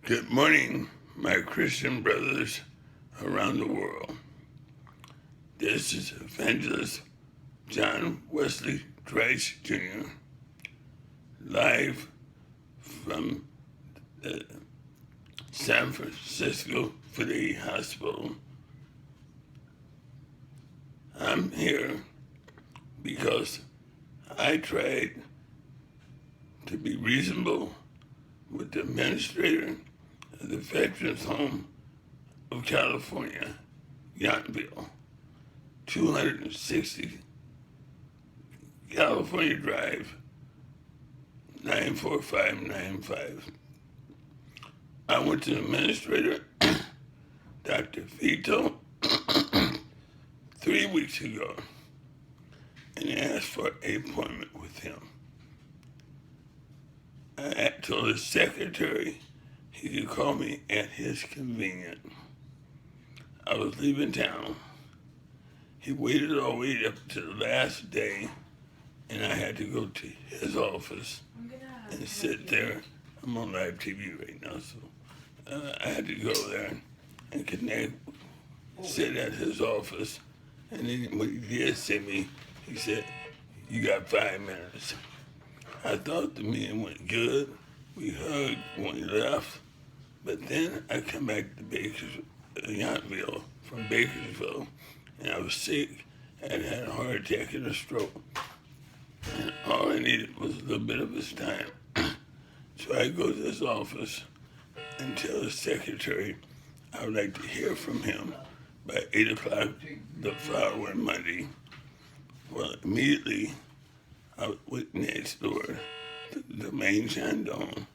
Good morning, my Christian brothers around the world. This is Evangelist John Wesley Trice Jr., live from the San Francisco Fidelity Hospital. I'm here because I tried to be reasonable with the administrator of the Veterans Home of California, Yountville, 260 California Drive, 94595. I went to the administrator, Dr. Vito, 3 weeks ago and asked for an appointment with him. I told his secretary he could call me at his convenience. I was leaving town. He waited all the way up to the last day, and I had to go to his office and sit there. I'm on live TV right now, so I had to go there and connect, sit at his office. And then when he did see me, he said, "You got 5 minutes." I thought the meeting went good. We hugged when we left. But then I come back to Yountville from Bakersville, and I was sick. I had a heart attack and a stroke. And all I needed was a little bit of his time. So I go to his office and tell his secretary I would like to hear from him by 8 o'clock the following Monday. Well, immediately I went next door to the main Shandong,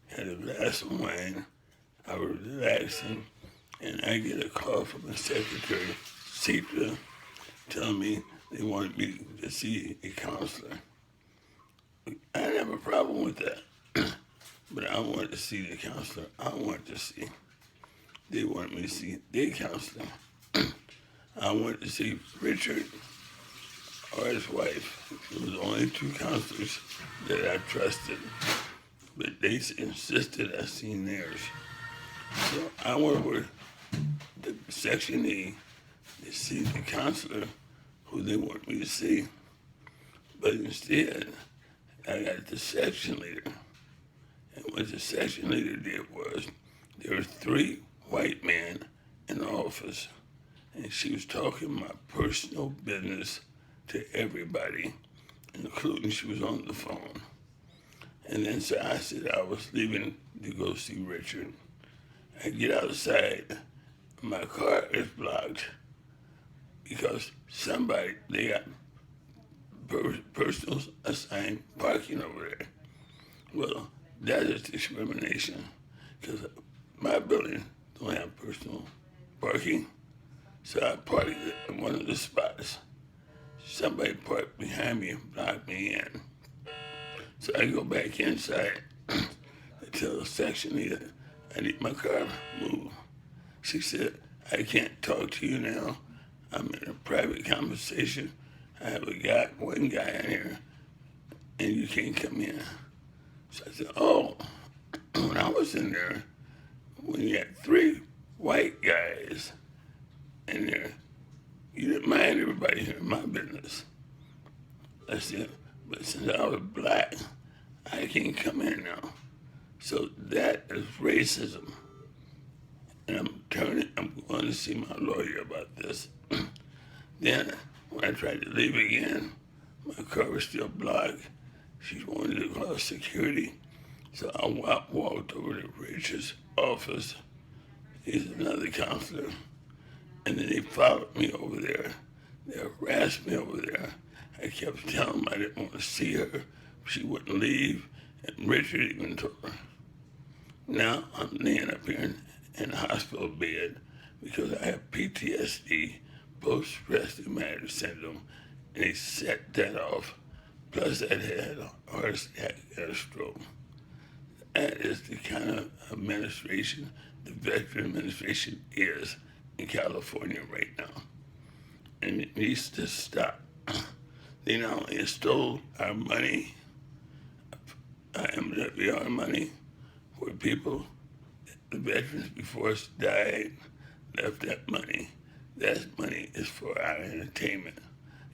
had a glass of wine. I was relaxing, and I get a call from the secretary, Citra, telling me they wanted me to see a counselor. I didn't have a problem with that, but I wanted to see the counselor I wanted to see. They wanted me to see their counselor. I wanted to see Richard or his wife. There was only 2 counselors that I trusted, but they insisted I seen theirs. So I went over to Section E to see the counselor who they want me to see. But instead, I got the section leader. And what the section leader did was, there were 3 white men in the office, and she was talking my personal business to everybody, including she was on the phone. And then so I said I was leaving to go see Richard. I get outside, my car is blocked because they got personal assigned parking over there. Well, that is discrimination because my building don't have personal parking. So I parked at one of the spots. Somebody parked behind me and blocked me in. So I go back inside and tell the section leader I need my car moved. She said, "I can't talk to you now. I'm in a private conversation. I have one guy in here, and you can't come in." So I said, "Oh, when I was in there, when you had 3 white guys in there, you didn't mind everybody hearing my business." I said, "But since I was black, I can't come in now." So that is racism. And I'm going to see my lawyer about this. Then, when I tried to leave again, my car was still blocked. She wanted to call security. So I walked over to Richard's office. He's another counselor. And then they followed me over there. They harassed me over there. I kept telling them I didn't want to see her. She wouldn't leave. And Richard even told her. Now I'm laying up here in a hospital bed because I have PTSD, post-traumatic syndrome, and they set that off. Plus, I had a heart attack and a stroke. That is the kind of administration the Veteran Administration is in California right now. And it needs to stop. They not only stole our money, our MWR money, for people The veterans before us died, left that money. That money is for our entertainment.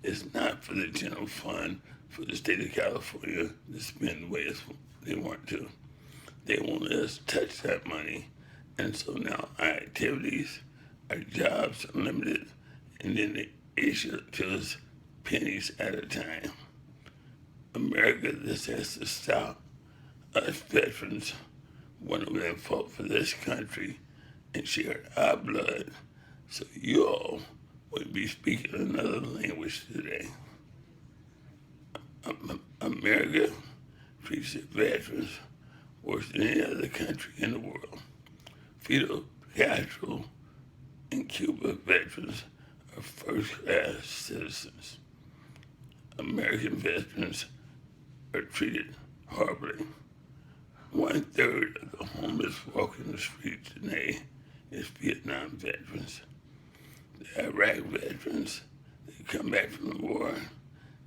It's not for the general fund for the state of California to spend the way they want to. They won't let us touch that money. And so now our activities, our jobs are limited, and then they issue it to us pennies at a time. America, this has to stop. Us veterans, one of them fought for this country and shared our blood, so you all would be speaking another language today. America treats its veterans worse than any other country in the world. Fidel Castro and Cuba veterans are first-class citizens. American veterans are treated horribly. 1/3 of the homeless walking the streets today is Vietnam veterans. The Iraq veterans, they come back from the war,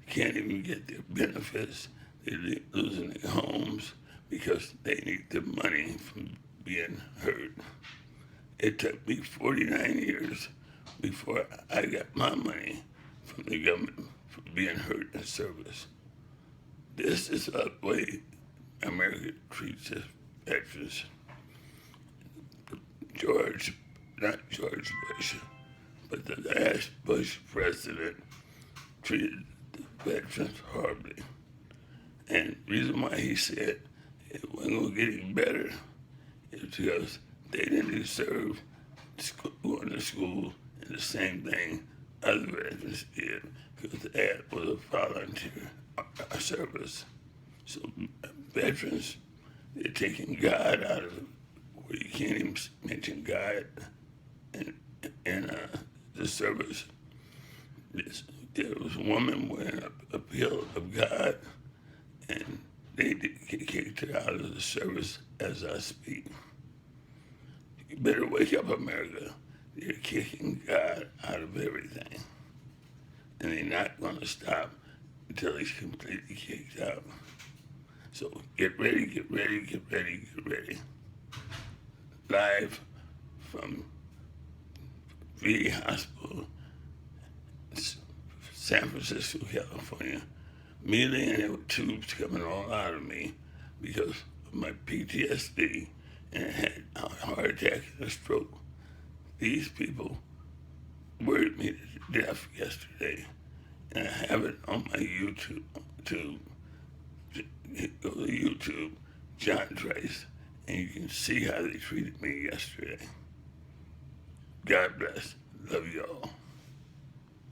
can't even get their benefits. They're losing their homes because they need the money from being hurt. It took me 49 years before I got my money from the government for being hurt in service. This is the way America treats its veterans. Not George Bush, but the last Bush president treated the veterans horribly. And the reason why he said it wasn't going to get any better is because they didn't deserve going to school and the same thing other veterans did, because that was a volunteer service. So veterans, they're taking God out of it, where you can't even mention God in the service. There was a woman wearing a pill of God, and they kicked her out of the service as I speak. You better wake up, America. They're kicking God out of everything. And they're not going to stop until he's completely kicked out. So get ready, get ready, get ready, get ready. Live from VA Hospital, San Francisco, California. Immediately, with tubes coming all out of me because of my PTSD, and I had a heart attack and a stroke. These people worried me to death yesterday, and I have it on my YouTube. Go to YouTube, John Trice, and you can see how they treated me yesterday. God bless. Love you all.